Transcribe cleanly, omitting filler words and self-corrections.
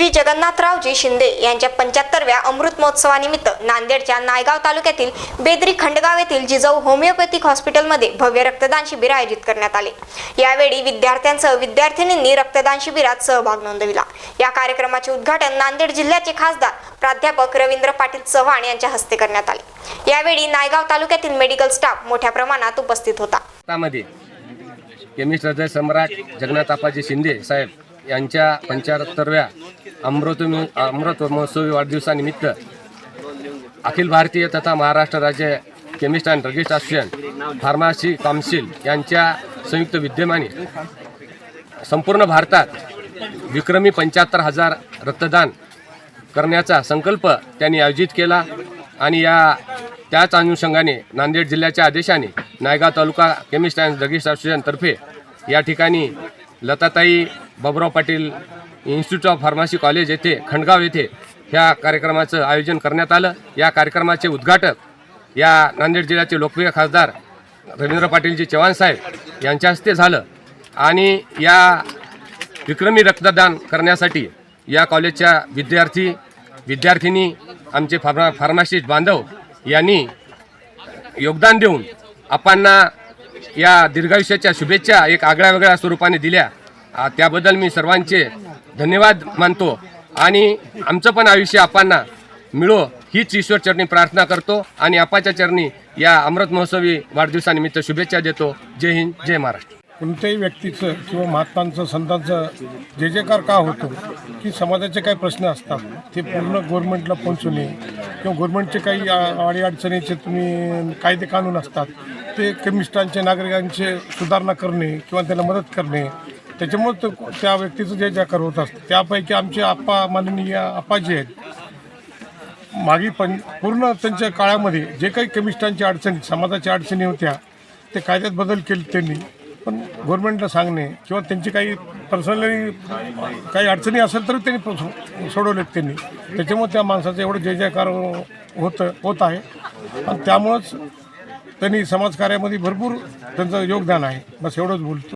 श्री जगन्नाथरावजी शिंदे यांच्या 75व्या अमृत महोत्सवानिमित्त नांदेडच्या नायगाव तालुक्यातील बेदरी खंडगाव येथील जिजाऊ होमिओपॅथिक हॉस्पिटलमध्ये भव्य रक्तदान शिबिर आयोजित करण्यात आले। यावेळी विद्यार्थ्यांसह विद्यार्थिनींनी रक्तदान शिबिरात सहभाग नोंदविला। या कार्यक्रमाचे उद्घाटन नांदेड जिल्ह्याचे खासदार प्राध्यापक रवींद्र पाटील चव्हाण यांच्या हस्ते करण्यात आले। यावेळी नायगाव तालुक्यातील मेडिकल स्टाफ मोठ्या प्रमाणात उपस्थित होता। केमिस्ट हृदय सम्राट जगन्नाथाप्पाजी शिंदे साहेब यांच्या 75व्या अमृत महोत्सवी वाढदिवसानिमित्त अखिल भारतीय तथा महाराष्ट्र राज्य chemist and druggist association pharmacy council यांच्या संयुक्त विद्यमाने संपूर्ण भारतात विक्रमी 75,000 रक्तदान करण्याचा संकल्प त्यांनी आयोजित केला आणि त्याच अनुषंगाने नांदेड जिल्ह्याच्या आदेशाने नायगाव तालुका केमिस्ट अँड ड्रगिस्ट असोसिएशन तर्फे या ठिकाणी Latatai Baburao Patil institute of pharmacy college येथे खंडगाव येथे ह्या कार्यक्रमाचं आयोजन करण्यात आलं। या कार्यक्रमाचे उद्घाटक या नांदेड जिल्ह्याचे लोकप्रिय खासदार रवींद्र पाटीलजी चव्हाण साहेब यांच्या हस्ते झालं आणि या विक्रमी रक्तदान करण्यासाठी या कॉलेजच्या विद्यार्थिनी आमचे फार्मासिस्ट बांधव यांनी योगदान देऊन आपणना या दीर्घायुष्याच्या शुभेच्छा एक आगळ्या स्वरूपाने दिल्या। त्याबद्दल मी सर्वांचे धन्यवाद मानतो आणि आमचं पण आयुष्य आपणना मिळो हीच ईश्वर चरणी प्रार्थना करतो आणि आपाच्या चरणी या अमृत महोत्सवी वाढदिवसानिमित्त शुभेच्छा देतो। जय हिंद, जय महाराष्ट्र। कोणत्याही व्यक्तीचं किंवा महात्मांचं संतांचं जे जयकार का होतो की समाजाचे काही प्रश्न असतात ते पूर्ण गव्हर्नमेंटला पोहोचवणे किंवा गव्हर्नमेंटचे काही अडीअडचणीचे तुम्ही कायदे कानून असतात ते केमिस्टांचे नागरिकांचे सुधारणा करणे किंवा त्यांना मदत करणे त्याच्यामुळे त्या व्यक्तीचं जे जयकार होत असतं। त्यापैकी आमचे आप्पा माननीय आप्पाजी आहेत मागे पण पूर्ण त्यांच्या काळामध्ये जे काही केमिस्टांच्या अडचणी समाजाच्या अडचणी होत्या ते कायद्यात बदल केले त्यांनी, पण गव्हर्नमेंटला सांगणे किंवा त्यांची काही पर्सनली काही अडचणी असेल तर त्यांनी सोडवलेत त्यांनी। त्याच्यामुळे त्या माणसाचं एवढं जय जयकार होत आहे आणि त्यामुळंच त्यांनी समाजकार्यामध्ये भरपूर त्यांचं योगदान आहे। बस एवढंच बोलतो।